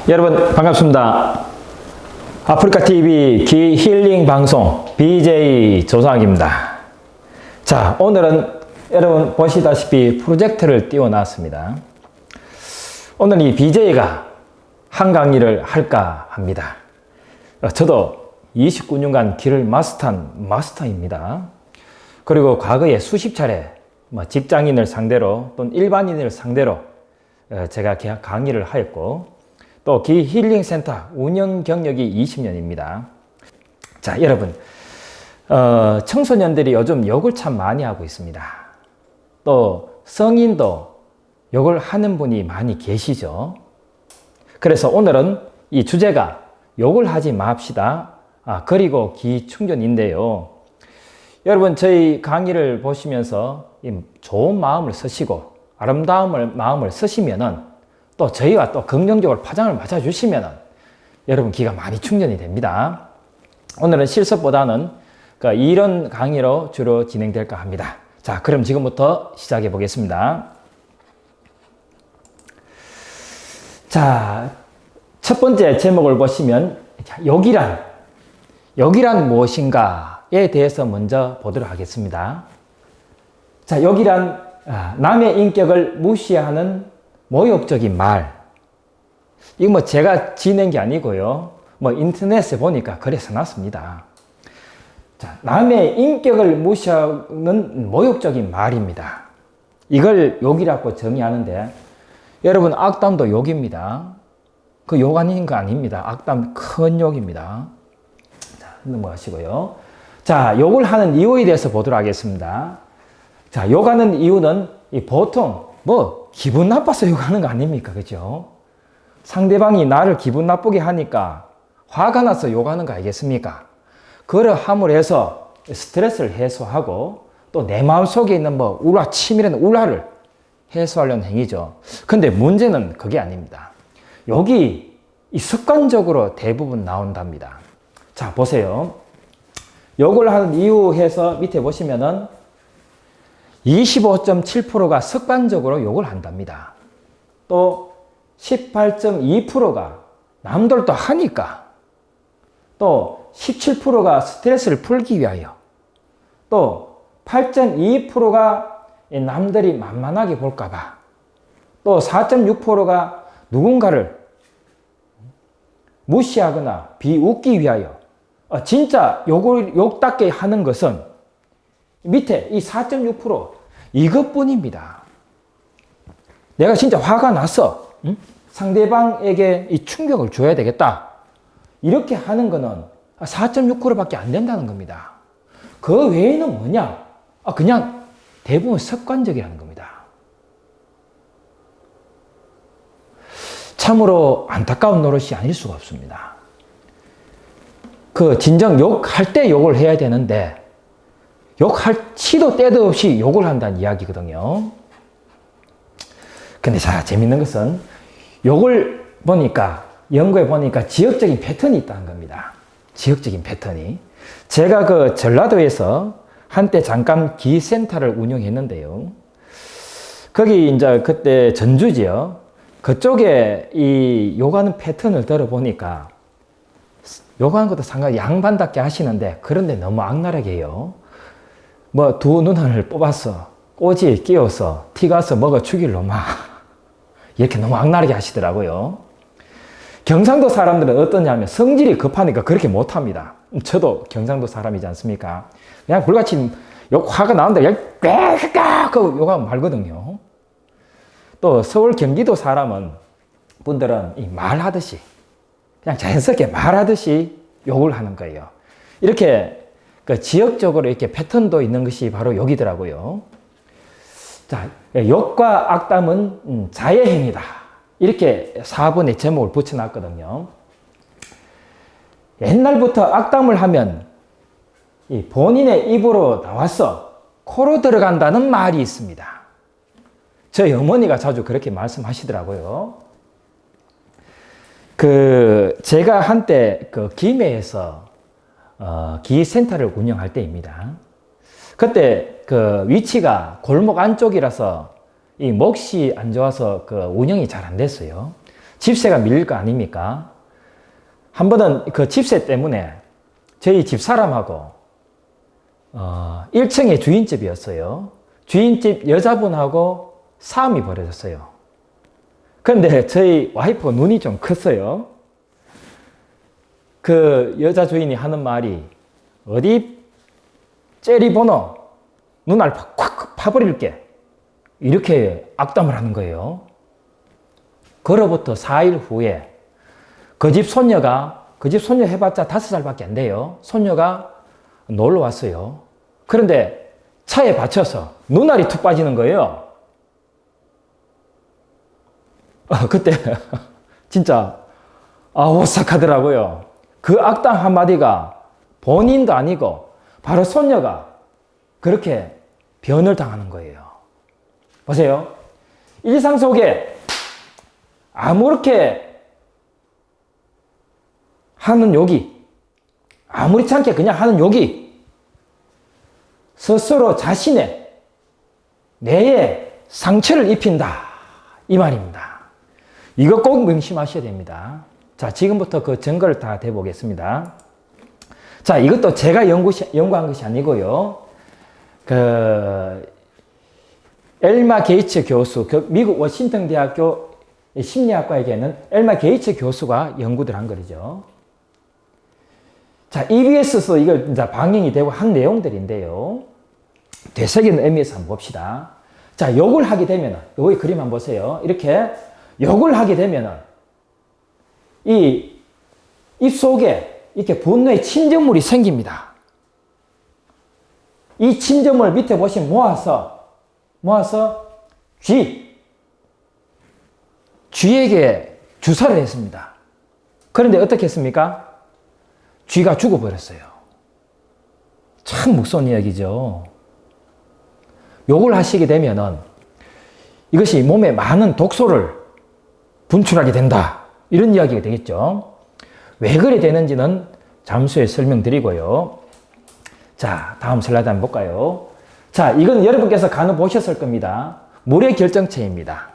여러분 반갑습니다. 아프리카TV 기힐링 방송 BJ 조상학입니다. 자, 오늘은 여러분 보시다시피 프로젝트를 띄워놨습니다. 오늘 이 BJ가 한 강의를 할까 합니다. 저도 29년간 길을 마스터한 마스터입니다. 그리고 과거에 수십 차례 직장인을 상대로 또는 일반인을 상대로 제가 강의를 하였고 또 기힐링센터 운영 경력이 20년입니다. 자, 여러분 청소년들이 요즘 욕을 참 많이 하고 있습니다. 또 성인도 욕을 하는 분이 많이 계시죠. 그래서 오늘은 이 주제가 욕을 하지 맙시다. 그리고 기충전인데요. 여러분 저희 강의를 보시면서 좋은 마음을 쓰시고 아름다운 마음을 쓰시면은 또 저희와 또 긍정적으로 파장을 맞아주시면은 여러분 기가 많이 충전이 됩니다. 오늘은 실습보다는 이런 강의로 주로 진행될까 합니다. 자, 그럼 지금부터 시작해 보겠습니다. 자, 첫 번째 제목을 보시면 욕이란 무엇인가에 대해서 먼저 보도록 하겠습니다. 자, 욕이란 남의 인격을 무시하는 모욕적인 말. 이거 제가 지낸 게 아니고요. 인터넷에 보니까 그래서 났습니다. 자, 남의 인격을 무시하는 모욕적인 말입니다. 이걸 욕이라고 정의하는데, 여러분, 악담도 욕입니다. 그 욕 아닌 거 아닙니다. 악담 큰 욕입니다. 자, 넘어가시고요. 자, 욕을 하는 이유에 대해서 보도록 하겠습니다. 자, 욕하는 이유는 보통 기분 나빠서 욕하는 거 아닙니까? 그죠? 상대방이 나를 기분 나쁘게 하니까 화가 나서 욕하는 거 아니겠습니까? 그러함으로 해서 스트레스를 해소하고 또 내 마음속에 있는 치밀한 울화를 해소하려는 행위죠. 근데 문제는 그게 아닙니다. 욕이 습관적으로 대부분 나온답니다. 자, 보세요. 욕을 하는 이유 해서 밑에 보시면은 25.7%가 습관적으로 욕을 한답니다. 또 18.2%가 남들도 하니까, 또 17%가 스트레스를 풀기 위하여, 또 8.2%가 남들이 만만하게 볼까봐, 또 4.6%가 누군가를 무시하거나 비웃기 위하여, 진짜 욕답게 하는 것은 밑에 이 4.6% 이것뿐입니다. 내가 진짜 화가 났어. 상대방에게 이 충격을 줘야 되겠다. 이렇게 하는 거는 4.6%밖에 안 된다는 겁니다. 그 외에는 뭐냐? 그냥 대부분 습관적이라는 겁니다. 참으로 안타까운 노릇이 아닐 수가 없습니다. 진정 욕할 때 욕을 해야 되는데 욕할 시도 때도 없이 욕을 한다는 이야기거든요. 근데 자, 재밌는 것은 욕을 연구해 보니까 지역적인 패턴이 있다는 겁니다. 지역적인 패턴이. 제가 전라도에서 한때 잠깐 기센터를 운영했는데요. 거기 그때 전주지요. 그쪽에 이 욕하는 패턴을 들어보니까 욕하는 것도 상당히 양반답게 하시는데 그런데 너무 악랄하게 해요. 두 눈을 뽑아서 꼬지에 끼워서 티가서 먹어 죽일 놈아. 이렇게 너무 악랄하게 하시더라고요. 경상도 사람들은 어떠냐면 성질이 급하니까 그렇게 못합니다. 저도 경상도 사람이지 않습니까? 그냥 불같이 화가 나는데 그냥 그 욕하면 말거든요. 또 서울 경기도 분들은 말하듯이 그냥 자연스럽게 말하듯이 욕을 하는 거예요. 이렇게 지역적으로 이렇게 패턴도 있는 것이 바로 욕이더라고요. 자, 욕과 악담은 자해행위다. 이렇게 4번에 제목을 붙여놨거든요. 옛날부터 악담을 하면 본인의 입으로 나와서 코로 들어간다는 말이 있습니다. 저희 어머니가 자주 그렇게 말씀하시더라고요. 제가 한때 김해에서 기센터를 운영할 때입니다. 그때 위치가 골목 안쪽이라서 이 몫이 안 좋아서 운영이 잘 안 됐어요. 집세가 밀릴 거 아닙니까? 한 번은 그 집세 때문에 저희 집사람하고 1층에 주인집이었어요. 주인집 여자분하고 싸움이 벌어졌어요. 그런데 저희 와이프가 눈이 좀 컸어요. 그 여자 주인이 하는 말이 어디 째리보노 눈알 콱 파버릴게 이렇게 악담을 하는 거예요. 그로부터 4일 후에 그 집 손녀 해봤자 5살밖에 안 돼요. 손녀가 놀러 왔어요. 그런데 차에 받쳐서 눈알이 툭 빠지는 거예요. 그때 진짜 오싹하더라고요. 그 악당 한마디가 본인도 아니고 바로 손녀가 그렇게 변을 당하는 거예요. 보세요. 일상 속에 아무렇게 하는 욕이, 아무렇지 않게 그냥 하는 욕이 스스로 자신의 뇌에 상처를 입힌다. 이 말입니다. 이거 꼭 명심하셔야 됩니다. 자, 지금부터 그 증거를 다 대보겠습니다. 자, 이것도 제가 연구한 것이 아니고요. 엘마 게이츠 교수, 미국 워싱턴 대학교 심리학과에 계는 엘마 게이츠 교수가 연구를 한 거죠. 자, EBS에서 이걸 이제 방영이 되고 한 내용들인데요. 되새기는 의미에서 한번 봅시다. 자, 욕을 하게 되면, 여기 그림 한번 보세요. 이렇게 욕을 하게 되면, 이 입 속에 이렇게 분노의 침전물이 생깁니다. 이 침전물 밑에 보시면 모아서 쥐에게 주사를 했습니다. 그런데 어떻게 했습니까? 쥐가 죽어버렸어요. 참 무서운 이야기죠. 욕을 하시게 되면은 이것이 몸에 많은 독소를 분출하게 된다. 이런 이야기가 되겠죠. 왜 그래 되는지는 잠시 후에 설명드리고요. 자, 다음 슬라이드 한번 볼까요? 자, 이건 여러분께서 간혹 보셨을 겁니다. 물의 결정체입니다.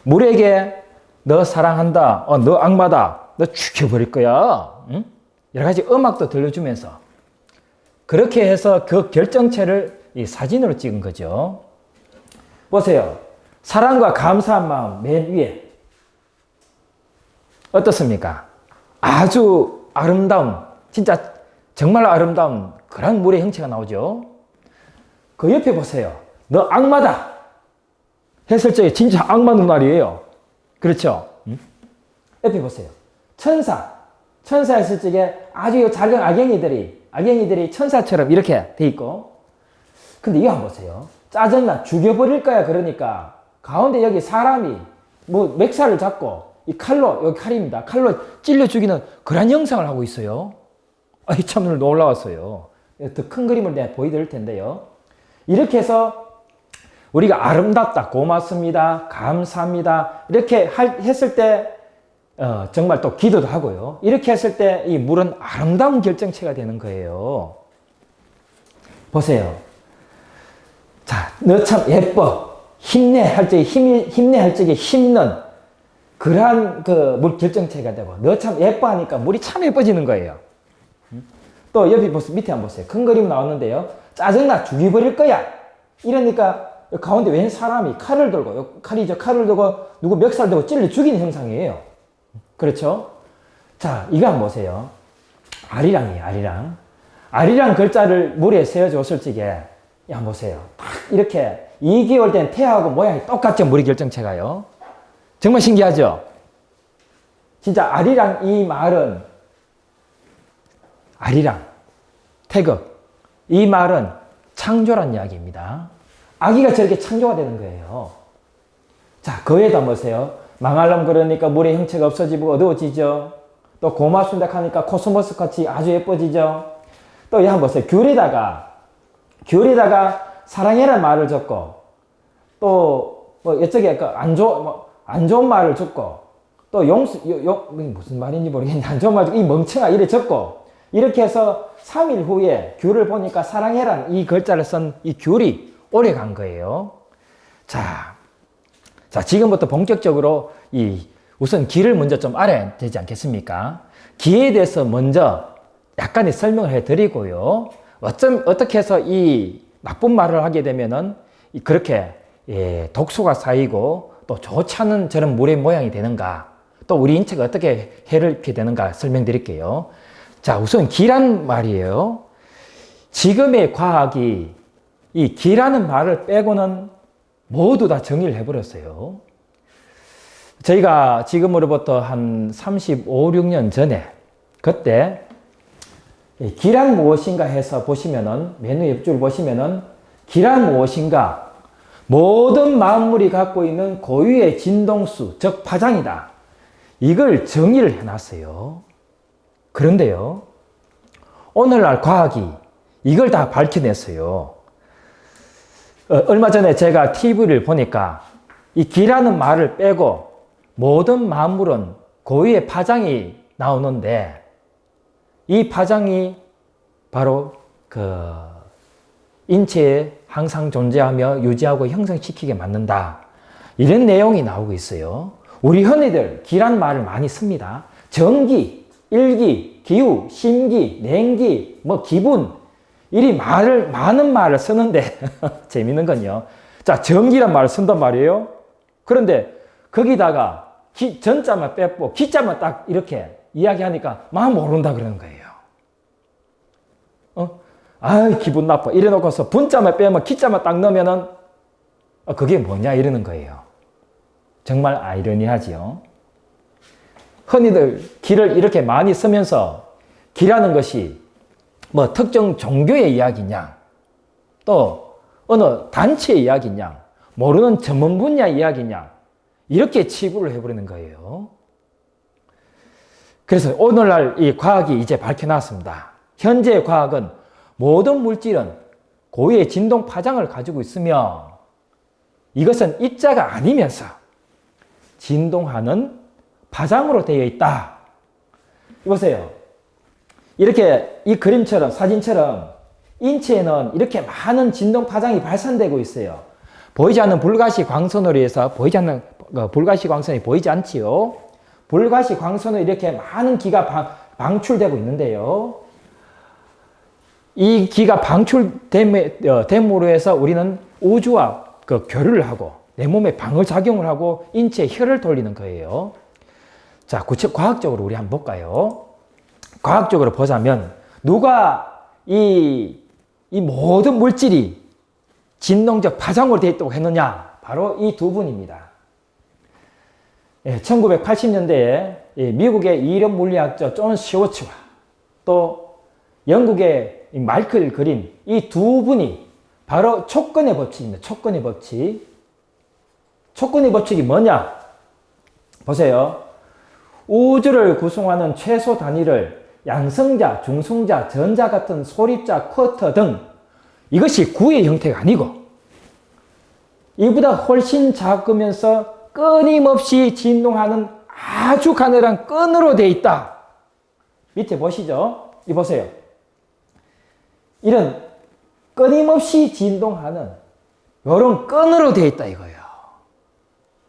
물에게 너 사랑한다, 너 악마다, 너 죽여버릴 거야. 응? 여러 가지 음악도 들려주면서 그렇게 해서 그 결정체를 이 사진으로 찍은 거죠. 보세요. 사랑과 감사한 마음 맨 위에 어떻습니까? 아주 아름다운, 진짜 정말 아름다운 그런 물의 형체가 나오죠. 그 옆에 보세요. 너 악마다 했을 적에 진짜 악마 눈알이에요. 그렇죠? 옆에 보세요. 천사 했을 적에 아주 작은 악행이들이 천사처럼 이렇게 돼 있고, 근데 이거 한번 보세요. 짜증나 죽여버릴 거야. 그러니까 가운데 여기 사람이 뭐 맥살을 잡고 이 칼로, 여기 칼입니다. 칼로 찔러 죽이는 그런 영상을 하고 있어요. 참 놀라웠어요. 더 큰 그림을 내가 보여드릴 텐데요. 이렇게 해서 우리가 아름답다, 고맙습니다, 감사합니다 이렇게 했을 때 정말 또 기도도 하고요. 이렇게 했을 때 이 물은 아름다운 결정체가 되는 거예요. 보세요. 자, 너 참 예뻐. 힘내 할 적에 힘는 그러한 그 물 결정체가 되고, 너 참 예뻐 하니까 물이 참 예뻐지는 거예요. 또 옆에 밑에 한번 보세요. 큰 그림 나왔는데요. 짜증나 죽여버릴 거야. 이러니까 가운데 웬 사람이 칼을 들고, 칼을 들고 누구 멱살 들고 찔러 죽이는 형상이에요. 그렇죠? 자, 이거 한번 보세요. 아리랑이에요, 아리랑 글자를 물에 세워줬을 적에, 한번 보세요. 딱 이렇게 2개월 된 태하고 모양이 똑같죠, 물의 결정체가요. 정말 신기하죠? 진짜 아리랑 이 말은, 태극. 이 말은 창조란 이야기입니다. 아기가 저렇게 창조가 되는 거예요. 자, 그 외에도 한번 보세요. 망할람 그러니까 물의 형체가 없어지고 어두워지죠. 또 고맙습니다 하니까 코스모스 같이 아주 예뻐지죠. 또 이 한번 보세요. 귤에다가 사랑해라는 말을 적고, 또 뭐 이쪽에 안 좋은 말을 적고, 또 무슨 말인지 모르겠는데 안 좋은 말 적고, 이 멍청아 이래 적고, 이렇게 해서 3일 후에 귤을 보니까 사랑해라는 이 글자를 쓴 이 귤이 오래 간 거예요. 자, 지금부터 본격적으로 이 우선 기를 먼저 좀 알아야 되지 않겠습니까? 기에 대해서 먼저 약간의 설명을 해드리고요. 어떻게 해서 이 나쁜 말을 하게 되면은 그렇게 독소가 쌓이고 또 좋지 않은 저런 물의 모양이 되는가, 또 우리 인체가 어떻게 해를 입게 되는가 설명드릴게요. 자, 우선 기란 말이에요. 지금의 과학이 이 기라는 말을 빼고는 모두 다 정의를 해버렸어요. 저희가 지금으로부터 한 35, 6년 전에 그때 기란 무엇인가 해서 보시면은 메뉴 옆줄 보시면은 기란 무엇인가, 모든 만물이 갖고 있는 고유의 진동수, 즉 파장이다. 이걸 정의를 해놨어요. 그런데요, 오늘날 과학이 이걸 다 밝혀냈어요. 얼마 전에 제가 TV를 보니까 이 기라는 말을 빼고 모든 만물은 고유의 파장이 나오는데, 이 파장이 바로 인체에 항상 존재하며 유지하고 형성시키게 만든다. 이런 내용이 나오고 있어요. 우리 흔히들 기란 말을 많이 씁니다. 정기, 일기, 기후, 심기, 냉기, 기분, 이리 많은 말을 쓰는데 재밌는 건요. 자, 정기란 말을 쓴단 말이에요. 그런데 거기다가 전자만 빼고 기자만 딱 이렇게 이야기하니까 모른다 그러는 거예요. 기분 나빠. 이래 놓고서 분자만 빼면 기자만 딱 넣으면은 그게 뭐냐 이러는 거예요. 정말 아이러니하지요. 흔히들 기를 이렇게 많이 쓰면서 기라는 것이 특정 종교의 이야기냐, 또 어느 단체의 이야기냐, 모르는 전문 분야 이야기냐, 이렇게 치부를 해버리는 거예요. 그래서 오늘날 이 과학이 이제 밝혀놨습니다. 현재의 과학은 모든 물질은 고유의 진동 파장을 가지고 있으며 이것은 입자가 아니면서 진동하는 파장으로 되어 있다. 보세요. 이렇게 이 그림처럼, 사진처럼 인체에는 이렇게 많은 진동 파장이 발산되고 있어요. 보이지 않는 불가시 광선으로 해서 불가시 광선이 보이지 않지요. 불가시 광선으로 이렇게 많은 기가 방출되고 있는데요. 이 기가 방출됨으로 해서 우리는 우주와 교류를 하고 내 몸에 방어작용을 하고 인체에 혈을 돌리는 거예요. 자, 과학적으로 우리 한번 볼까요? 과학적으로 보자면 누가 이 모든 물질이 진동적 파장으로 되어 있다고 했느냐? 바로 이 두 분입니다. 1980년대에 미국의 이론 물리학자 존 슈워츠와 또 영국의 마이클 그린, 이 두 분이 바로 촉근의 법칙입니다. 촉근의 법칙. 촉근의 법칙이 뭐냐? 보세요. 우주를 구성하는 최소 단위를 양성자, 중성자, 전자 같은 소립자, 쿼터 등 이것이 구의 형태가 아니고 이보다 훨씬 작으면서 끊임없이 진동하는 아주 가늘한 끈으로 되어 있다. 밑에 보시죠. 이 보세요. 이런 끊임없이 진동하는 이런 끈으로 되어 있다 이거예요.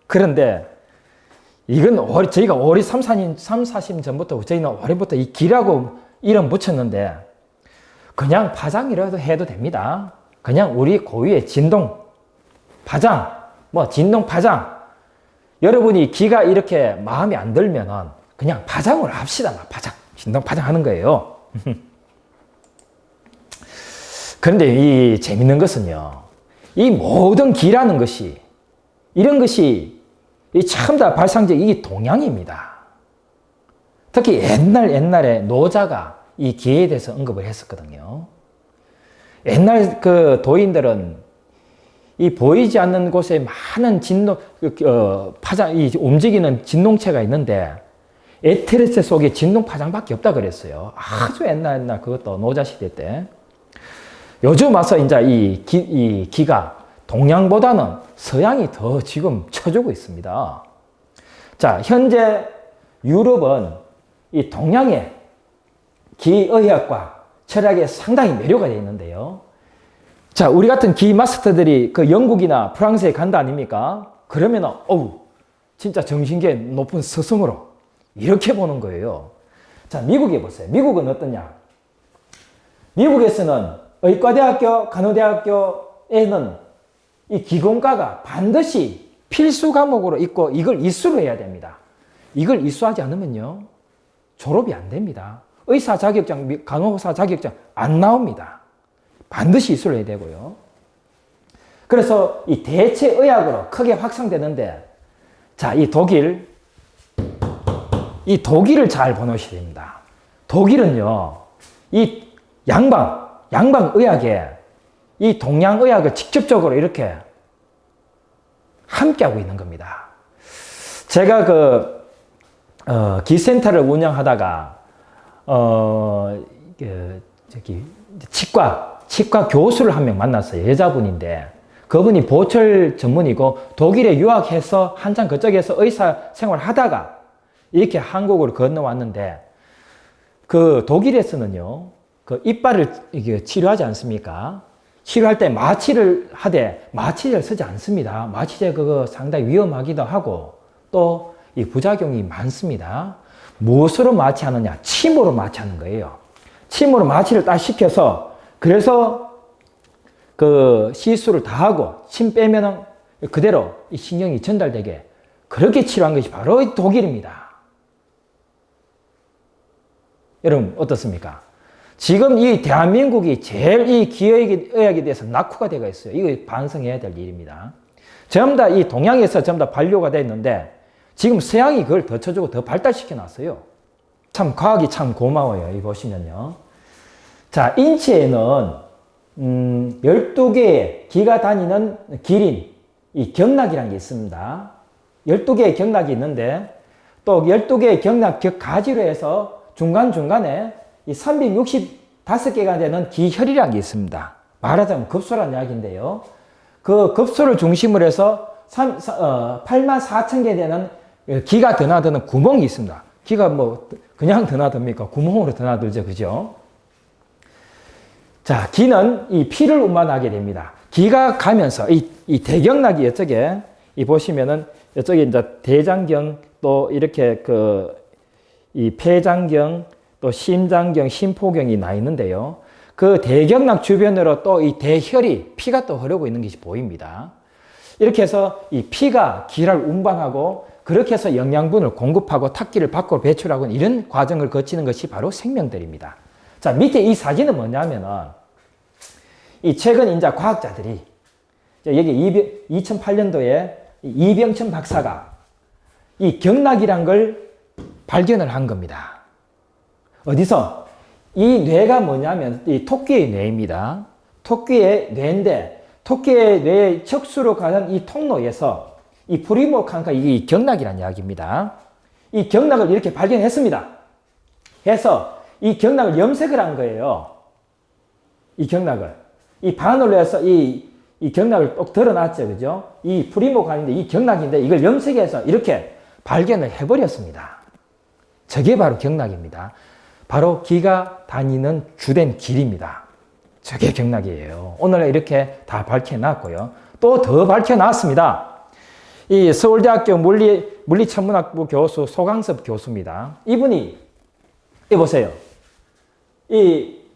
그런데 이건 저희가 오래 3, 40년 전부터 저희는 오래부터 이 기라고 이름 붙였는데 그냥 파장이라도 해도 됩니다. 그냥 우리 고유의 진동, 파장, 진동 파장. 여러분이 기가 이렇게 마음에 안 들면은 그냥 파장으로 합시다. 파장, 진동 파장 하는 거예요. 그런데 이 재밌는 것은요, 이 모든 기라는 것이 이런 것이 참 다 발상적 이게 동양입니다. 특히 옛날에 노자가 이 기에 대해서 언급을 했었거든요. 옛날 도인들은 이 보이지 않는 곳에 많은 파장, 이 움직이는 진동체가 있는데 에테르체 속에 진동 파장밖에 없다 그랬어요. 아주 옛날 그것도 노자 시대 때. 요즘 와서 이제 이 기가 동양보다는 서양이 더 지금 쳐주고 있습니다. 자, 현재 유럽은 이 동양의 기의학과 철학에 상당히 매료가 되어 있는데요. 자, 우리 같은 기 마스터들이 영국이나 프랑스에 간다 아닙니까? 그러면은, 진짜 정신계 높은 스승으로 이렇게 보는 거예요. 자, 미국에 보세요. 미국은 어떠냐? 미국에서는 의과대학교, 간호대학교에는 이 기공과가 반드시 필수 과목으로 있고 이걸 이수로 해야 됩니다. 이걸 이수하지 않으면요, 졸업이 안 됩니다. 의사 자격증, 간호사 자격증 안 나옵니다. 반드시 이수를 해야 되고요. 그래서 이 대체 의학으로 크게 확산되는데, 자, 이 독일을 잘 보셔야 됩니다. 독일은요, 이 양방의학에 이 동양의학을 직접적으로 이렇게 함께하고 있는 겁니다. 제가 기센터를 운영하다가, 치과 교수를 한 명 만났어요. 여자분인데, 그분이 보철 전문이고, 독일에 유학해서 한참 그쪽에서 의사 생활을 하다가, 이렇게 한국으로 건너왔는데, 그 독일에서는요, 그 이빨을 이게 치료하지 않습니까? 치료할 때 마취를 하되, 마취제를 쓰지 않습니다. 마취제 그거 상당히 위험하기도 하고, 또 이 부작용이 많습니다. 무엇으로 마취하느냐? 침으로 마취하는 거예요. 침으로 마취를 딱 시켜서, 그래서 그 시술을 다 하고, 침 빼면은 그대로 이 신경이 전달되게 그렇게 치료한 것이 바로 독일입니다. 여러분, 어떻습니까? 지금 이 대한민국이 제일 이 기의학에 대해서 낙후가 되어 있어요. 이거 반성해야 될 일입니다. 전부 다 이 동양에서 전부 다 반려가 됐는데, 지금 서양이 그걸 더 쳐주고 더 발달시켜 놨어요. 참, 과학이 참 고마워요. 이 보시면요. 자, 인체에는, 12개의 기가 다니는 길인, 이 경락이라는 게 있습니다. 12개의 경락이 있는데, 또 12개의 경락 격가지로 해서 중간중간에 이 365개가 되는 기혈이라는 게 있습니다. 말하자면 급소란 이야기인데요. 그 급소를 중심으로 해서 84,000개 되는 기가 드나드는 구멍이 있습니다. 기가 뭐 그냥 드나듭니까? 구멍으로 드나들죠. 그죠? 자, 기는 이 피를 운반하게 됩니다. 기가 가면서 이 대경락이 이쪽에 이 보시면은 이쪽에 이제 대장경, 또 이렇게 이 폐장경, 또 심장경, 심포경이 나 있는데요. 그 대경락 주변으로 또 이 대혈이, 피가 또 흐르고 있는 것이 보입니다. 이렇게 해서 이 피가 기를 운반하고, 그렇게 해서 영양분을 공급하고 탁기를 밖으로 배출하고 이런 과정을 거치는 것이 바로 생명들입니다. 자, 밑에 이 사진은 뭐냐면은, 이 최근 이제 과학자들이, 여기 2008년도에 이병천 박사가 이 경락이란 걸 발견을 한 겁니다. 어디서? 이 뇌가 뭐냐면 이 토끼의 뇌입니다. 토끼의 뇌인데, 토끼의 뇌의 척수로 가는 이 통로에서 이 프리모칸카, 이 경락이라는 이야기입니다. 이 경락을 이렇게 발견했습니다. 해서 이 경락을 염색을 한 거예요. 이 경락을. 이 바늘로 해서 이 경락을 꼭 드러났죠. 그죠? 이 프리모칸인데 이 경락인데 이걸 염색해서 이렇게 발견을 해버렸습니다. 저게 바로 경락입니다. 바로 기가 다니는 주된 길입니다. 저게 경락이에요. 오늘 이렇게 다 밝혀놨고요. 또 더 밝혀놨습니다. 이 서울대학교 물리천문학부 교수 소강섭 교수입니다. 이분이, 이 보세요.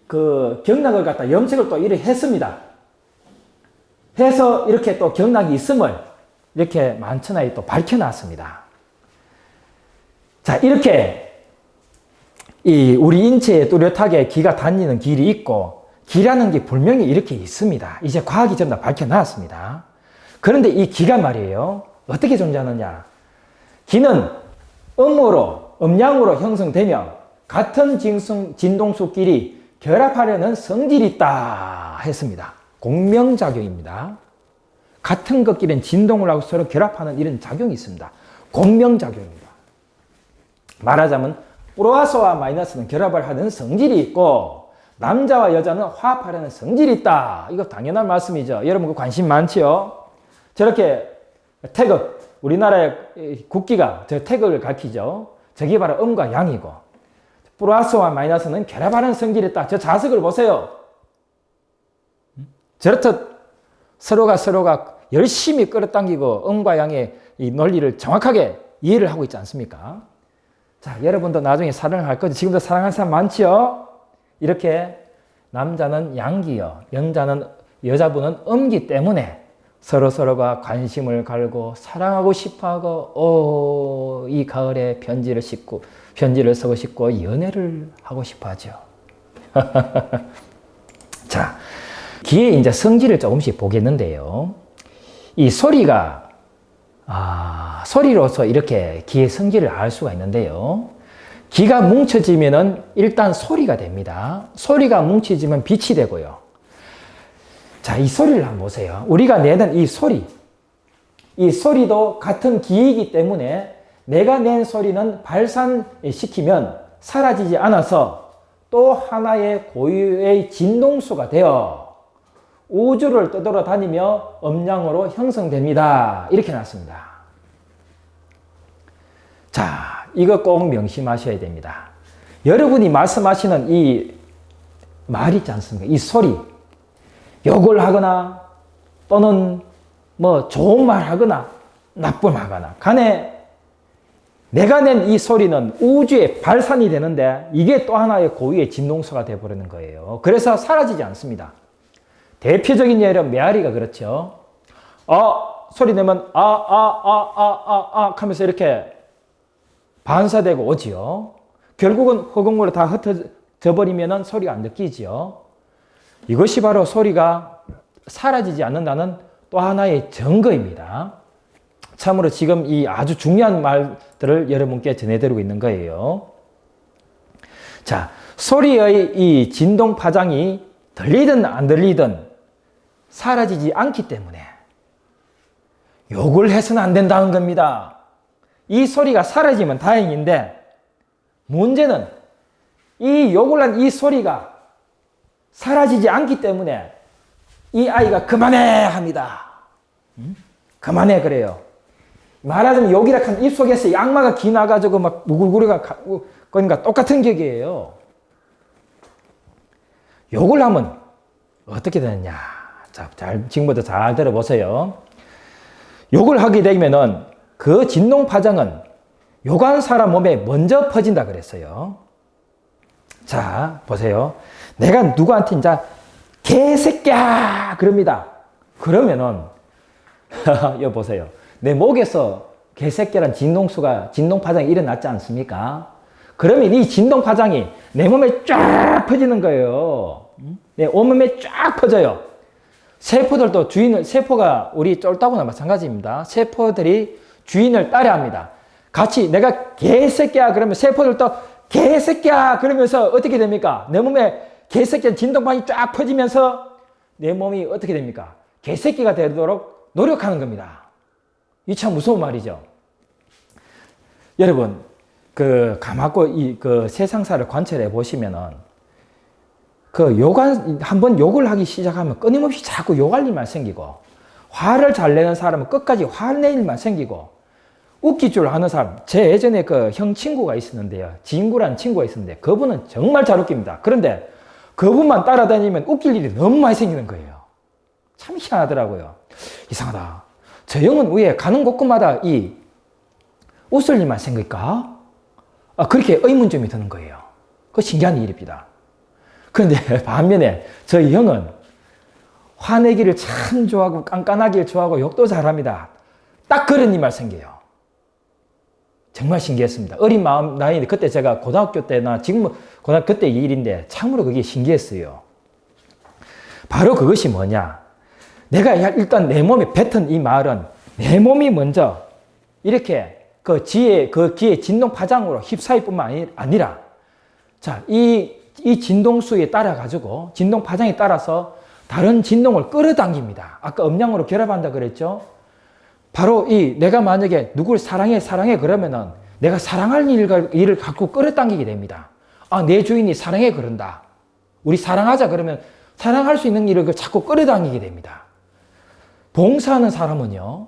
경락을 갖다 염색을 또 이렇게 했습니다. 해서 이렇게 또 경락이 있음을 이렇게 만천하에 또 밝혀놨습니다. 자, 이렇게 우리 인체에 뚜렷하게 기가 다니는 길이 있고, 기라는 게 분명히 이렇게 있습니다. 이제 과학이 전부 다 밝혀놨습니다. 그런데 이 기가 말이에요. 어떻게 존재하느냐? 기는 음양으로 형성되며 같은 진동수끼리 결합하려는 성질이 있다 했습니다. 공명작용입니다. 같은 것끼리는 진동을 하고 서로 결합하는 이런 작용이 있습니다. 공명작용입니다. 말하자면 플러스와 마이너스는 결합을 하는 성질이 있고, 남자와 여자는 화합하려는 성질이 있다. 이거 당연한 말씀이죠. 여러분 그 관심 많지요? 저렇게 태극, 우리나라의 국기가 저 태극을 가리키죠. 저게 바로 음과 양이고, 플러스와 마이너스는 결합하는 성질이 있다. 저 자석을 보세요. 저렇듯 서로가 열심히 끌어당기고 음과 양의 이 논리를 정확하게 이해를 하고 있지 않습니까? 자, 여러분도 나중에 사랑을 할 거죠. 지금도 사랑하는 사람 많지요? 이렇게 남자는 양기요, 여자분은 음기 때문에 서로서로가 관심을 갈고 사랑하고 싶어하고 이 가을에 편지를 쓰고 싶고 연애를 하고 싶어하죠. 자, 기의 이제 성질을 조금씩 보겠는데요. 이 소리가 소리로서 이렇게 기의 성질을 알 수가 있는데요. 기가 뭉쳐지면은 일단 소리가 됩니다. 소리가 뭉쳐지면 빛이 되고요. 자, 이 소리를 한번 보세요. 우리가 내는 이 소리도 같은 기이기 때문에 내가 낸 소리는 발산시키면 사라지지 않아서 또 하나의 고유의 진동수가 되어 우주를 떠돌아다니며 음량으로 형성됩니다. 이렇게 놨습니다. 자, 이거 꼭 명심하셔야 됩니다. 여러분이 말씀하시는 이 말 있지 않습니까? 이 소리, 욕을 하거나 또는 뭐 좋은 말 하거나 나쁜 말 하거나 간에 내가 낸 이 소리는 우주에 발산이 되는데 이게 또 하나의 고유의 진동수가 되어버리는 거예요. 그래서 사라지지 않습니다. 대표적인 예는 메아리가 그렇죠. 소리 내면 하면서 이렇게 반사되고 오지요. 결국은 허공으로 다 흩어져 버리면 소리가 안 느끼지요. 이것이 바로 소리가 사라지지 않는다는 또 하나의 증거입니다. 참으로 지금 이 아주 중요한 말들을 여러분께 전해드리고 있는 거예요. 자, 소리의 이 진동 파장이 들리든 안 들리든 사라지지 않기 때문에 욕을 해서는 안 된다는 겁니다. 이 소리가 사라지면 다행인데 문제는 이 욕을 한 이 소리가 사라지지 않기 때문에 이 아이가 그만해 합니다. 그만해 그래요. 말하자면 욕이라 한 입속에서 악마가 기나가지고 막 우글우글가 거니까 똑같은 격이에요. 욕을 하면 어떻게 되느냐. 자, 지금부터 잘 들어보세요. 욕을 하게 되면은 그 진동 파장은 욕한 사람 몸에 먼저 퍼진다 그랬어요. 자, 보세요. 내가 누구한테 이제 개새끼야 그럽니다. 그러면은 여기 보세요. 내 목에서 개새끼란 진동 파장이 일어났지 않습니까? 그러면 이 진동 파장이 내 몸에 쫙 퍼지는 거예요. 내 온몸에 쫙 퍼져요. 세포들도 세포가 우리 쫄따구나 마찬가지입니다. 세포들이 주인을 따라합니다. 같이 내가 개새끼야 그러면 세포들도 개새끼야 그러면서 어떻게 됩니까? 내 몸에 개새끼 진동파장이 쫙 퍼지면서 내 몸이 어떻게 됩니까? 개새끼가 되도록 노력하는 겁니다. 이 참 무서운 말이죠. 여러분, 가만히 세상사를 관찰해 보시면은, 한번 욕을 하기 시작하면 끊임없이 자꾸 욕할 일만 생기고, 화를 잘 내는 사람은 끝까지 화낼 일만 생기고, 웃길 줄 아는 사람, 제 예전에 형 친구가 있었는데요. 진구라는 친구가 있었는데, 그분은 정말 잘 웃깁니다. 그런데 그분만 따라다니면 웃길 일이 너무 많이 생기는 거예요. 참 희한하더라고요. 이상하다. 저 형은 왜 가는 곳곳마다 웃을 일만 생길까? 그렇게 의문점이 드는 거예요. 그거 신기한 일입니다. 그런데 반면에 저희 형은 화내기를 참 좋아하고 깐깐하기를 좋아하고 욕도 잘합니다. 딱 그런 일만 생겨요. 정말 신기했습니다. 어린 나이인데 그때 제가 고등학교 때나 지금 고등학교 그때 일인데 참으로 그게 신기했어요. 바로 그것이 뭐냐? 내가 일단 내 몸에 뱉은 이 말은 내 몸이 먼저 이렇게 기의 진동 파장으로 휩싸일 뿐만 아니라 자, 이 진동수에 따라 가지고 진동 파장에 따라서 다른 진동을 끌어당깁니다. 아까 음량으로 결합한다 그랬죠? 바로 내가 만약에 누구를 사랑해 그러면은 내가 사랑할 일을 갖고 끌어당기게 됩니다. 내 주인이 사랑해 그런다. 우리 사랑하자 그러면 사랑할 수 있는 일을 자꾸 끌어당기게 됩니다. 봉사하는 사람은요,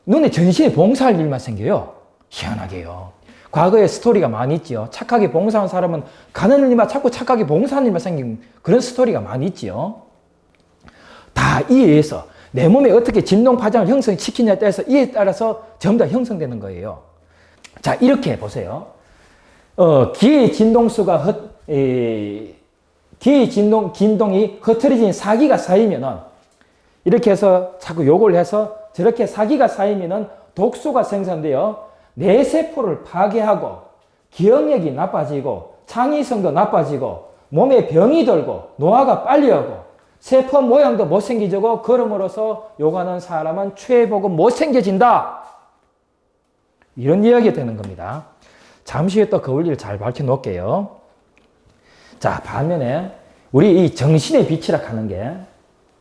눈에 전신에 봉사할 일만 생겨요. 희한하게요. 과거에 스토리가 많이 있죠. 착하게 봉사하는 사람은 가는 일만 자꾸 착하게 봉사하는 일만 생긴 그런 스토리가 많이 있죠. 다 이에 의해서 내 몸에 어떻게 진동 파장을 형성시키냐에 따라서 이에 따라서 전부 다 형성되는 거예요. 자, 이렇게 보세요. 기의 진동수가 기의 진동이 흐트러진 사기가 쌓이면은 이렇게 해서 자꾸 요걸 해서 저렇게 사기가 쌓이면은 독소가 생성되어 뇌세포를 파괴하고 기억력이 나빠지고 창의성도 나빠지고 몸에 병이 들고 노화가 빨리 오고 세포 모양도 못생겨지고 그럼으로써 요가는 사람은 최보고 못생겨진다. 이런 이야기가 되는 겁니다. 잠시 후에 또 그 원리를 잘 밝혀 놓을게요. 자, 반면에 우리 이 정신의 빛이라 하는 게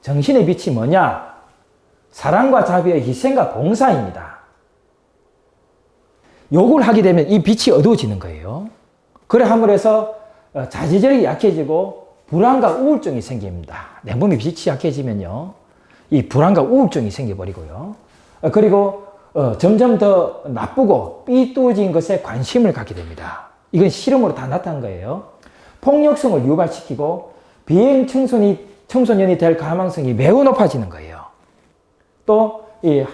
정신의 빛이 뭐냐? 사랑과 자비의 희생과 봉사입니다. 요걸 하게 되면 이 빛이 어두워지는 거예요. 그래 함으로 해서 자제력이 약해지고 불안과 우울증이 생깁니다. 내 몸이 빛이 약해지면요. 이 불안과 우울증이 생겨버리고요. 그리고 점점 더 나쁘고 삐뚤어진 것에 관심을 갖게 됩니다. 이건 실험으로 다 나타난 거예요. 폭력성을 유발시키고 비행 청소년이 될 가망성이 매우 높아지는 거예요. 또 이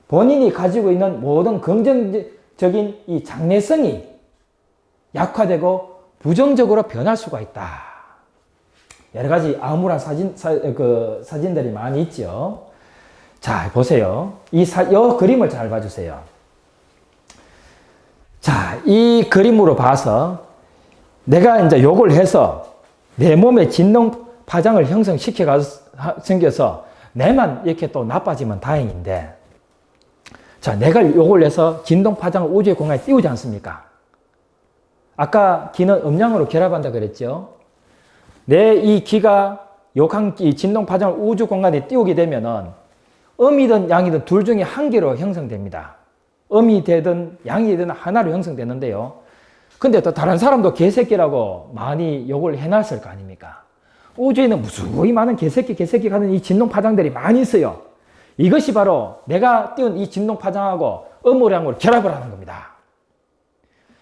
본인이 가지고 있는 모든 긍정적인 이 장래성이 약화되고 부정적으로 변할 수가 있다. 여러 가지 암울한 사진들이 많이 있죠. 자, 보세요. 이 그림을 잘 봐주세요. 자, 이 그림으로 봐서 내가 이제 요걸 해서 내 몸에 진동 파장을 생겨서 내만 이렇게 또 나빠지면 다행인데, 자, 내가 요걸 해서 진동 파장을 우주의 공간에 띄우지 않습니까? 아까 기는 음량으로 결합한다 그랬죠? 내 이 기가 이 진동 파장을 우주 공간에 띄우게 되면은 음이든 양이든 둘 중에 한 개로 형성됩니다. 음이 되든 양이 되든 하나로 형성되는데요. 근데 또 다른 사람도 개새끼라고 많이 욕을 해놨을 거 아닙니까? 우주에는 무수히 많은 개새끼 하는 이 진동 파장들이 많이 있어요. 이것이 바로 내가 띄운 이 진동 파장하고 음우량으로 결합을 하는 겁니다.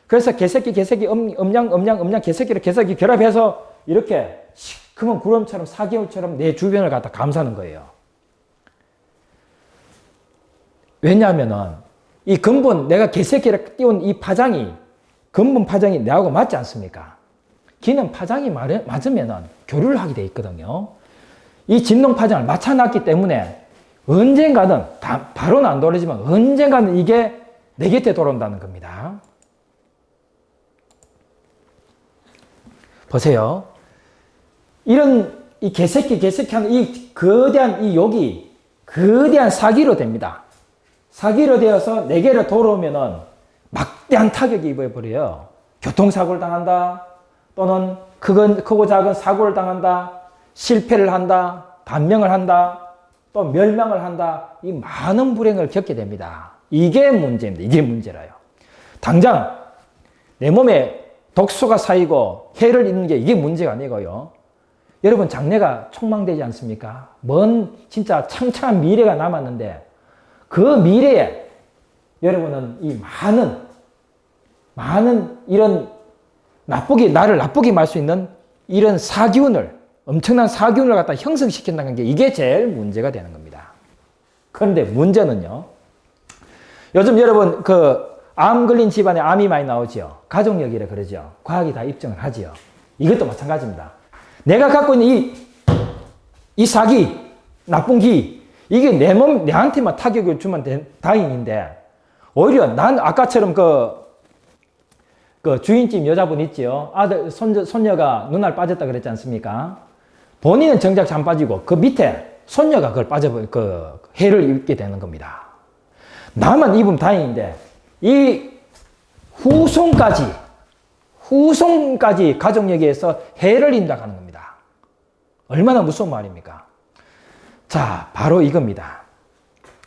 그래서 개새끼, 음량, 개새끼를 결합해서 이렇게 시커먼 구름처럼 사기울처럼 내 주변을 갖다 감싸는 거예요. 왜냐하면은 이 근본 내가 개새끼를 띄운 이 파장이 근본 파장이 내하고 맞지 않습니까? 기는 파장이 맞으면은 교류를 하게 돼 있거든요. 이 진동 파장을 맞춰놨기 때문에 언젠가는 바로는 안 돌아지만 언젠가는 이게 내 곁에 돌아온다는 겁니다. 보세요. 이런 이 개새끼 하는 이 거대한 이 욕이 거대한 사기로 됩니다. 사기로 되어서 내게로 돌아오면은 막대한 타격이 입어버려요. 교통사고를 당한다. 또는 크고 작은 사고를 당한다. 실패를 한다. 단명을 한다. 또 멸망을 한다. 이 많은 불행을 겪게 됩니다. 이게 문제입니다. 이게 문제라요. 당장 내 몸에 독소가 쌓이고 해를 입는 게 이게 문제가 아니고요. 여러분 장래가 촉망되지 않습니까? 먼 진짜 창창한 미래가 남았는데 그 미래에 여러분은 이 많은 이런 나를 나쁘게 말 수 있는 이런 엄청난 사기운을 갖다 형성시킨다는 게 이게 제일 문제가 되는 겁니다. 그런데 문제는요. 요즘 여러분 암 걸린 집안에 암이 많이 나오죠. 가족력이라 그러죠. 과학이 다 입증을 하지요. 이것도 마찬가지입니다. 내가 갖고 있는 이 사기, 나쁜 기, 이게 내한테만 타격을 주면 다행인데, 오히려 난 아까처럼 그 주인집 여자분 있지요. 아들, 손녀가 눈알 빠졌다 그랬지 않습니까? 본인은 정작 잘 빠지고, 그 밑에 손녀가 해를 입게 되는 겁니다. 나만 입으면 다행인데, 이 후손까지 가족력에서 해를 입는다 하는 겁니다. 얼마나 무서운 말입니까? 자, 바로 이겁니다.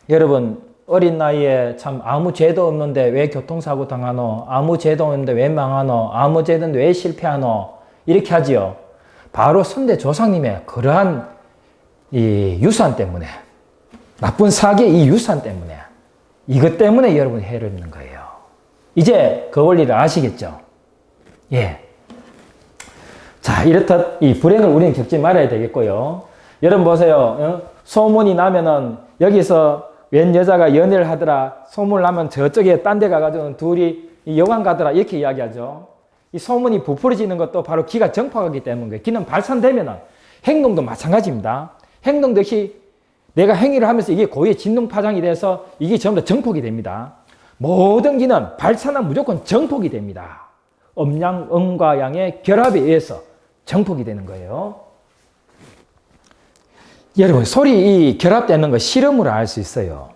여러분, 어린 나이에 참 아무 죄도 없는데 왜 교통사고 당하노? 아무 죄도 없는데 왜 망하노? 아무 죄도 없는데 왜 실패하노? 이렇게 하지요. 바로 선대 조상님의 그러한 이 유산 때문에, 나쁜 사기의 이 유산 때문에, 이것 때문에 여러분이 해를 입는 거예요. 이제 그 원리를 아시겠죠? 예. 자, 이렇듯 이 불행을 우리는 겪지 말아야 되겠고요. 여러분 보세요. 소문이 나면은 여기서 웬 여자가 연애를 하더라. 소문 나면 저쪽에 딴 데 가가지고 둘이 여관 가더라. 이렇게 이야기하죠. 이 소문이 부풀어지는 것도 바로 기가 정파하기 때문에 기는 발산되면은 행동도 마찬가지입니다. 행동도 역시 내가 행위를 하면서 이게 고유의 진동파장이 돼서 이게 전부 다 정폭이 됩니다. 모든 기는 발산하면 무조건 정폭이 됩니다. 음양, 음과 양의 결합에 의해서 정폭이 되는 거예요. 여러분, 소리 이 결합되는 거 실험으로 알 수 있어요.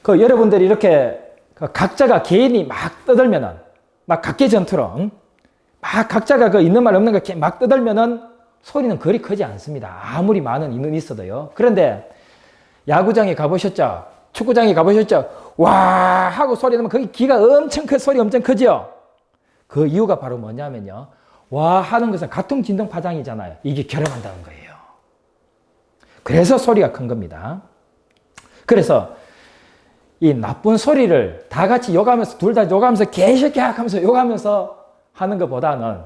여러분들이 이렇게 각자가 개인이 막 떠들면은, 막 각계전투로, 막 각자가 있는 말 없는 거 막 떠들면은 소리는 그리 크지 않습니다. 아무리 많은 인원이 있어도요. 그런데 야구장에 가보셨죠? 축구장에 가보셨죠? 와! 하고 소리 나면 거기 기가 엄청 소리 엄청 크죠? 그 이유가 바로 뭐냐면요. 와! 하는 것은 같은 진동 파장이잖아요. 이게 결합한다는 거예요. 그래서 소리가 큰 겁니다. 그래서 이 나쁜 소리를 다 같이 욕하면서, 둘 다 욕하면서 개새끼야 하면서 욕하면서 하는 것보다는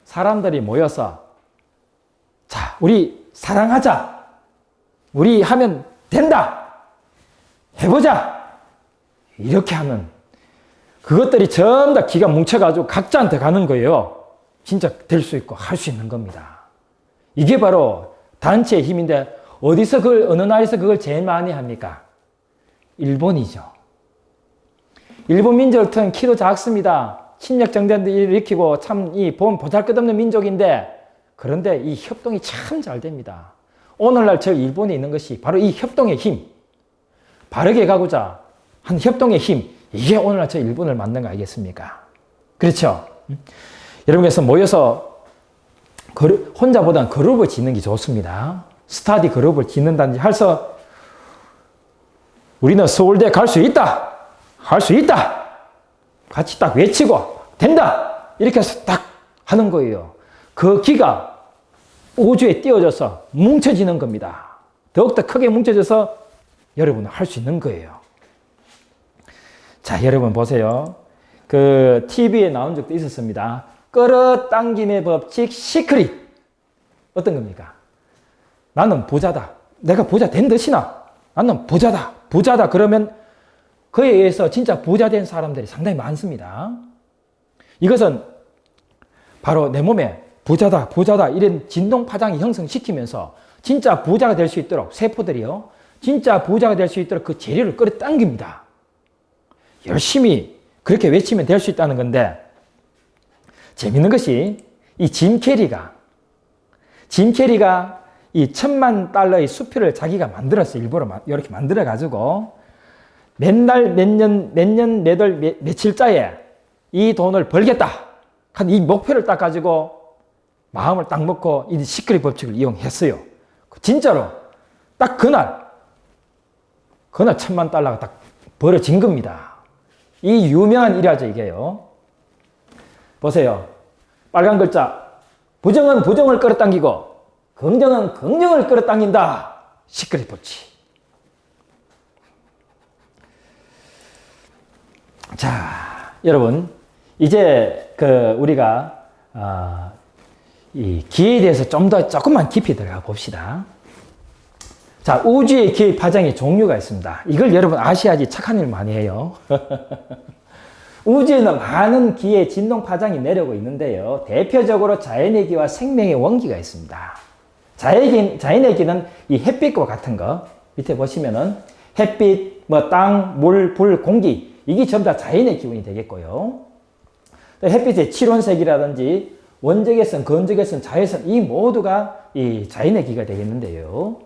사람들이 모여서 자, 우리 사랑하자. 우리 하면 된다. 해보자. 이렇게 하면 그것들이 전부 다 기가 뭉쳐가지고 각자한테 가는 거예요. 진짜 될 수 있고 할 수 있는 겁니다. 이게 바로 단체의 힘인데 어디서 어느 나라에서 그걸 제일 많이 합니까? 일본이죠. 일본 민족은 키도 작습니다. 침략 정전도 일으키고 참 보잘것없는 민족인데 그런데 이 협동이 참 잘 됩니다. 오늘날 저 일본에 있는 것이 바로 이 협동의 힘, 바르게 가고자 한 협동의 힘, 이게 오늘날 저 일본을 만든 거 아니겠습니까? 그렇죠? 여러분께서 모여서 혼자보다는 그룹을 짓는 게 좋습니다. 스터디 그룹을 짓는다든지 해서 우리는 서울대 갈 수 있다! 할 수 있다! 같이 딱 외치고 된다! 이렇게 해서 딱 하는 거예요. 그 기가 우주에 띄워져서 뭉쳐지는 겁니다. 더욱더 크게 뭉쳐져서 여러분은 할 수 있는 거예요. 자, 여러분 보세요. TV에 나온 적도 있었습니다. 끌어당김의 법칙 시크릿. 어떤 겁니까? 나는 부자다. 내가 부자 된 듯이나 나는 부자다. 부자다. 그러면 그에 의해서 진짜 부자 된 사람들이 상당히 많습니다. 이것은 바로 내 몸에 부자다, 부자다 이런 진동파장이 형성시키면서 진짜 부자가 될 수 있도록 세포들이요. 진짜 부자가 될 수 있도록 그 재료를 끌어당깁니다. 열심히 그렇게 외치면 될 수 있다는 건데 재밌는 것이 이 짐 캐리가 이 $10,000,000의 수표를 자기가 만들었어요. 일부러 이렇게 만들어가지고 맨날 몇 월 며칠자에 이 돈을 벌겠다 한 이 목표를 딱 가지고 마음을 딱 먹고 이 시크릿 법칙을 이용했어요. 진짜로 딱 그날 $10,000,000가 딱 벌어진 겁니다. 이 유명한 일화죠, 이게요. 보세요. 빨간 글자. 부정은 부정을 끌어당기고 긍정은 긍정을 끌어당긴다. 시크릿 법칙. 자, 여러분, 이제 우리가 이 기에 대해서 조금만 깊이 들어가 봅시다. 자, 우주의 기의 파장의 종류가 있습니다. 이걸 여러분 아셔야지 착한 일 많이 해요. 우주에는 많은 기의 진동 파장이 내려오고 있는데요. 대표적으로 자연의 기와 생명의 원기가 있습니다. 자연의 기는 이 햇빛과 같은 거 밑에 보시면은 햇빛, 땅, 물, 불, 공기 이게 전부 다 자연의 기운이 되겠고요. 햇빛의 칠원색이라든지 원적외선, 건적외선, 자외선 이 모두가 이 자연의 기가 되겠는데요.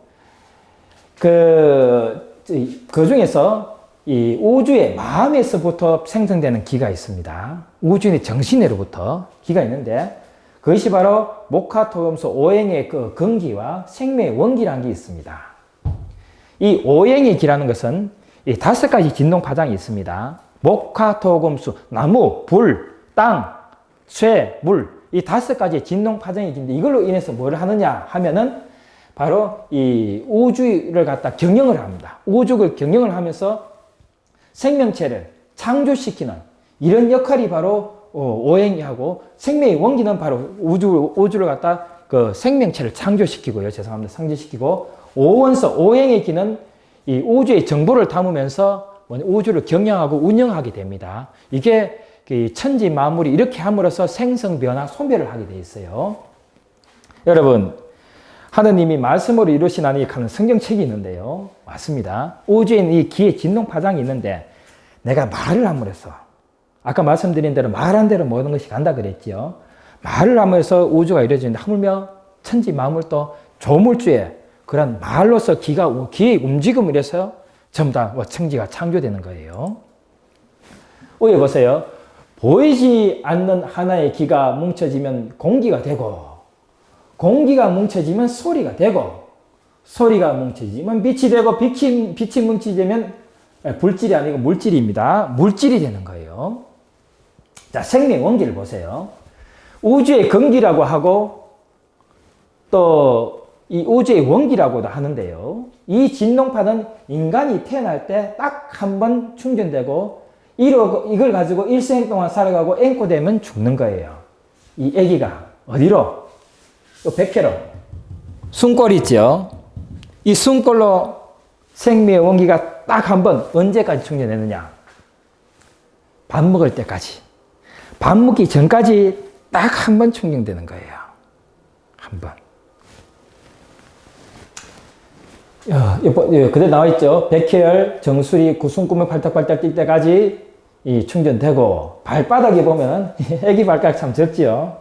그 중에서 이 우주의 마음에서부터 생성되는 기가 있습니다. 우주의 정신으로부터 기가 있는데 그것이 바로 목화토금수 오행의 그 근기와 생명의 원기라는 게 있습니다. 이 오행의 기라는 것은 이 5가지 진동 파장이 있습니다. 목화토금수, 나무, 불, 땅, 쇠, 물 이 5가지 진동 파장이 있는데 이걸로 인해서 뭘 하느냐 하면은 바로 이 우주를 갖다 경영을 합니다. 우주를 경영을 하면서 생명체를 창조시키는 이런 역할이 바로 오행이 하고 생명의 원기는 바로 우주를 갖다 그 생명체를 창조시키고요. 죄송합니다. 창조시키고 오원서, 오행의 기는 이 우주의 정보를 담으면서 우주를 경영하고 운영하게 됩니다. 이게 천지 만물이 이렇게 함으로써 생성, 변화, 소멸을 하게 돼 있어요. 여러분, 하느님이 말씀으로 이루시나니 하는 성경책이 있는데요. 맞습니다. 우주에 있는 이 기의 진동 파장이 있는데 내가 말을 함으로써 아까 말씀드린 대로 말한 대로 모든 것이 간다 그랬죠. 말을 함으로써 우주가 이루어지는데 하물며 천지 만물도 조물주의 그런 말로서 기의 움직임을 해서 전부 다 천지가 창조되는 거예요. 위에 보세요. 보이지 않는 하나의 기가 뭉쳐지면 공기가 되고, 공기가 뭉쳐지면 소리가 되고, 소리가 뭉쳐지면 빛이 되고, 빛이 뭉쳐지면 불질이 아니고 물질입니다. 물질이 되는 거예요. 자, 생명 원기를 보세요. 우주의 건기라고 하고 또 이 우주의 원기라고도 하는데요. 이 진동파는 인간이 태어날 때 딱 한 번 충전되고 이걸 가지고 일생 동안 살아가고 앵꼬되면 죽는 거예요. 이 아기가 어디로? 백회로. 숨골 있죠? 이 숨골로 생명의 원기가 딱 한 번 언제까지 충전되느냐? 밥 먹을 때까지. 밥 먹기 전까지 딱 한 번 충전되는 거예요. 한 번. 그대로 나와 있죠. 백혈, 정수리, 구순구멍 팔딱팔딱 뛸 때까지 충전되고, 발바닥에 보면 애기 발가락 참 적지요.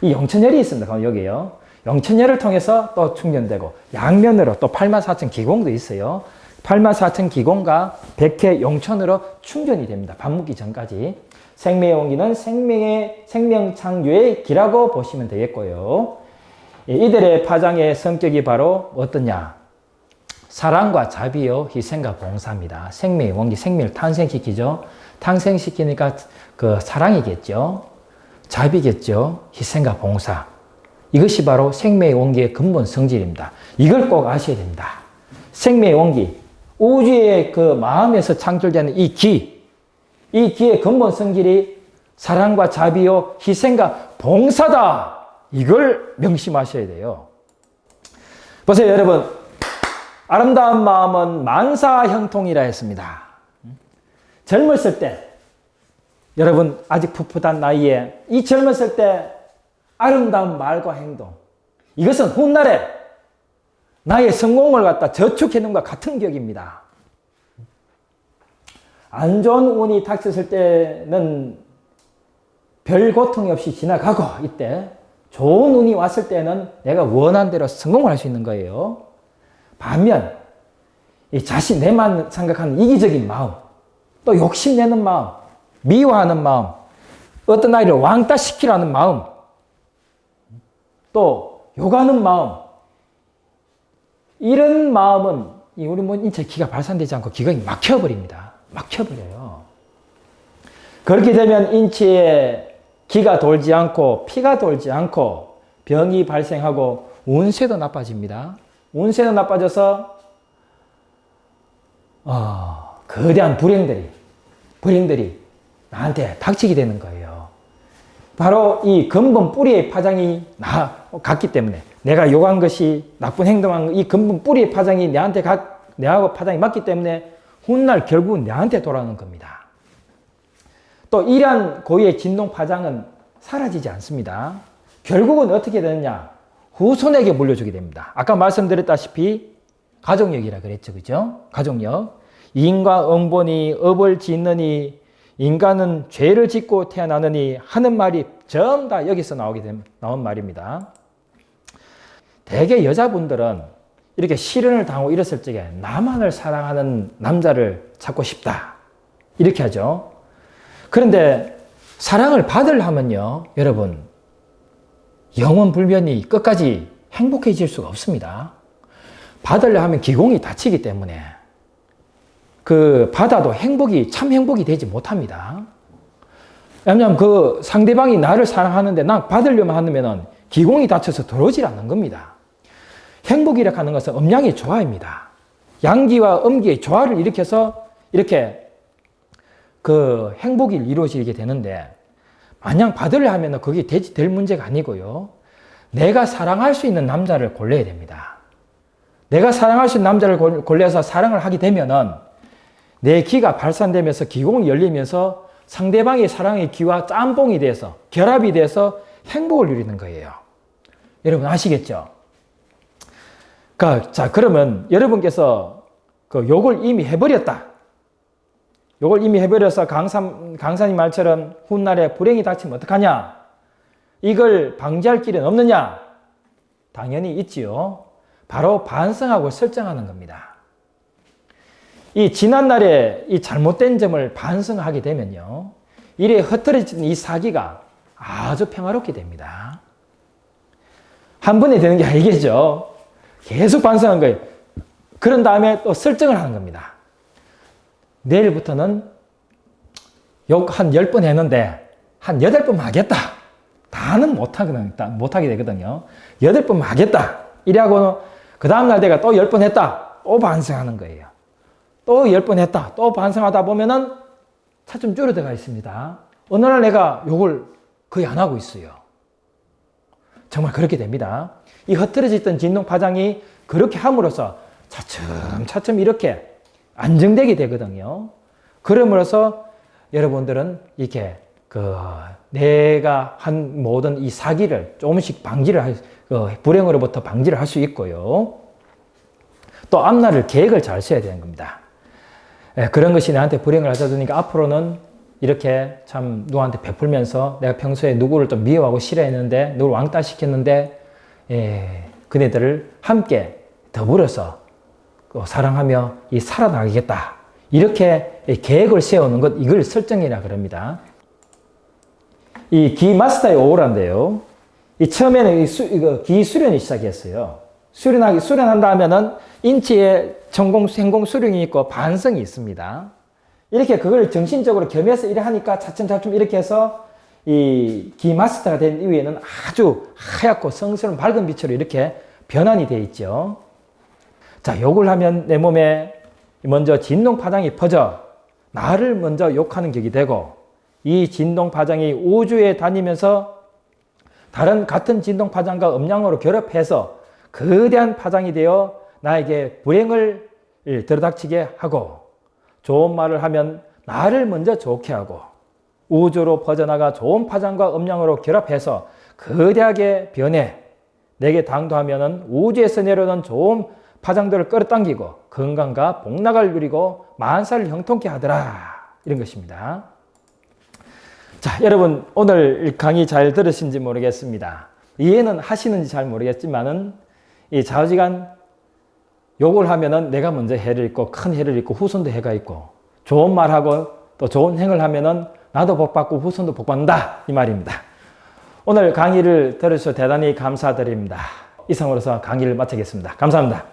이 영천열이 있습니다. 여기요. 영천열을 통해서 또 충전되고, 양면으로 또 84,000 기공도 있어요. 84,000 기공과 백회 용천으로 충전이 됩니다. 밥 먹기 전까지. 생명의 원기는 생명 창조의 기라고 보시면 되겠고요. 이들의 파장의 성격이 바로 어떠냐? 사랑과 자비요, 희생과 봉사입니다. 생명의 원기, 생명을 탄생시키죠. 탄생시키니까 그 사랑이겠죠. 자비겠죠. 희생과 봉사. 이것이 바로 생명의 원기의 근본 성질입니다. 이걸 꼭 아셔야 됩니다. 생명의 원기, 우주의 그 마음에서 창출되는 이 기의 근본 성질이 사랑과 자비요, 희생과 봉사다. 이걸 명심하셔야 돼요. 보세요, 여러분. 아름다운 마음은 만사형통이라 했습니다. 젊었을 때, 여러분 아직 풋풋한 나이에 이 젊었을 때 아름다운 말과 행동, 이것은 훗날에 나의 성공을 갖다 저축해 놓은 것과 같은 격입니다. 안 좋은 운이 닥쳤을 때는 별 고통이 없이 지나가고, 이때 좋은 운이 왔을 때는 내가 원한 대로 성공을 할 수 있는 거예요. 반면 이 자신 내만 생각하는 이기적인 마음, 또 욕심내는 마음, 미워하는 마음, 어떤 아이를 왕따시키라는 마음, 또 욕하는 마음, 이런 마음은 우리 인체 기가 발산되지 않고 기가 막혀버립니다. 막혀버려요. 그렇게 되면 인체에 기가 돌지 않고 피가 돌지 않고 병이 발생하고 운세도 나빠집니다. 운세도 나빠져서 거대한 불행들이 나한테 닥치게 되는 거예요. 바로 이 근본 뿌리의 파장이 갔기 때문에, 내가 욕한 것이, 나쁜 행동한 이 근본 뿌리의 파장이 내하고 파장이 맞기 때문에 훗날 결국은 내한테 돌아오는 겁니다. 또 이러한 고유의 진동 파장은 사라지지 않습니다. 결국은 어떻게 되느냐? 후손에게 물려주게 됩니다. 아까 말씀드렸다시피 가족력이라 그랬죠. 그죠? 가족력. 인과 응본이 업을 짓느니 인간은 죄를 짓고 태어나느니 하는 말이 전부 다 여기서 나온 말입니다. 대개 여자분들은 이렇게 실연을 당하고 이랬을 적에 나만을 사랑하는 남자를 찾고 싶다. 이렇게 하죠. 그런데 사랑을 받으려면요, 여러분, 영원 불변이 끝까지 행복해질 수가 없습니다. 받으려 하면 기공이 닫히기 때문에 받아도 참 행복이 되지 못합니다. 왜냐하면 그 상대방이 나를 사랑하는데 난 받으려면 하면은 기공이 닫혀서 들어오질 않는 겁니다. 행복이라고 하는 것은 음양의 조화입니다. 양기와 음기의 조화를 일으켜서 이렇게 그 행복이 이루어지게 되는데, 마냥 받으려 하면 그게 될 문제가 아니고요. 내가 사랑할 수 있는 남자를 골라야 됩니다. 내가 사랑할 수 있는 남자를 골라서 사랑을 하게 되면은 내 기가 발산되면서 기공이 열리면서 상대방의 사랑의 기와 짬뽕이 돼서 결합이 돼서 행복을 누리는 거예요. 여러분 아시겠죠? 자, 그러면 여러분께서 욕을 이미 해버렸다. 욕을 이미 해버려서 강사님 말처럼 훗날에 불행이 닥치면 어떡하냐? 이걸 방지할 길은 없느냐? 당연히 있지요. 바로 반성하고 설정하는 겁니다. 이 지난날에 이 잘못된 점을 반성하게 되면요. 이래 흐트러진 이 사기가 아주 평화롭게 됩니다. 한 번에 되는 게 아니겠죠. 계속 반성한 거예요. 그런 다음에 또 설정을 하는 겁니다. 내일부터는 욕 한 10번 했는데 한 8번 하겠다. 다는 못하게 되거든요. 8번 하겠다. 이래하고는 그 다음날 내가 또 10번 했다. 또 반성하는 거예요. 또 10번 했다. 또 반성하다 보면은 차츰 줄어들어가 있습니다. 어느 날 내가 욕을 거의 안 하고 있어요. 정말 그렇게 됩니다. 이 흐트러져 있던 진동파장이 그렇게 함으로써 차츰 이렇게 안정되게 되거든요. 그러므로써 여러분들은 이렇게 내가 한 모든 이 사기를 조금씩 불행으로부터 방지를 할 수 있고요. 또 앞날을 계획을 잘 써야 되는 겁니다. 그런 것이 나한테 불행을 하다 보니까 앞으로는 이렇게 참 누구한테 베풀면서 내가 평소에 누구를 좀 미워하고 싫어했는데 누구를 왕따 시켰는데 그네들을 함께 더불어서 사랑하며 살아나가겠다. 이렇게 계획을 세우는 것, 이걸 설정이라 그럽니다. 이 기 마스터의 오라인데요. 처음에는 기 수련이 시작했어요. 수련한다 하면은 인체에 생공 수령이 있고 반성이 있습니다. 이렇게 그걸 정신적으로 겸해서 이래 하니까 차츰 이렇게 해서 이 기 마스터가 된 이후에는 아주 하얗고 성스러운 밝은 빛으로 이렇게 변환이 되어 있죠. 자, 욕을 하면 내 몸에 먼저 진동파장이 퍼져 나를 먼저 욕하는 격이 되고 이 진동파장이 우주에 다니면서 다른 같은 진동파장과 음량으로 결합해서 거대한 파장이 되어 나에게 불행을 들어닥치게 하고 좋은 말을 하면 나를 먼저 좋게 하고 우주로 퍼져나가 좋은 파장과 음량으로 결합해서 거대하게 변해 내게 당도하면 우주에서 내려오는 좋은 파장들을 끌어당기고 건강과 복락을 누리고 만사를 형통케 하더라. 이런 것입니다. 자, 여러분 오늘 강의 잘 들으신지 모르겠습니다. 이해는 하시는지 잘 모르겠지만은 이 좌우지간 욕을 하면은 내가 먼저 해를 입고 큰 해를 입고 후손도 해가 있고 좋은 말하고 또 좋은 행을 하면은 나도 복받고 후손도 복받는다. 이 말입니다. 오늘 강의를 들으셔서 대단히 감사드립니다. 이상으로서 강의를 마치겠습니다. 감사합니다.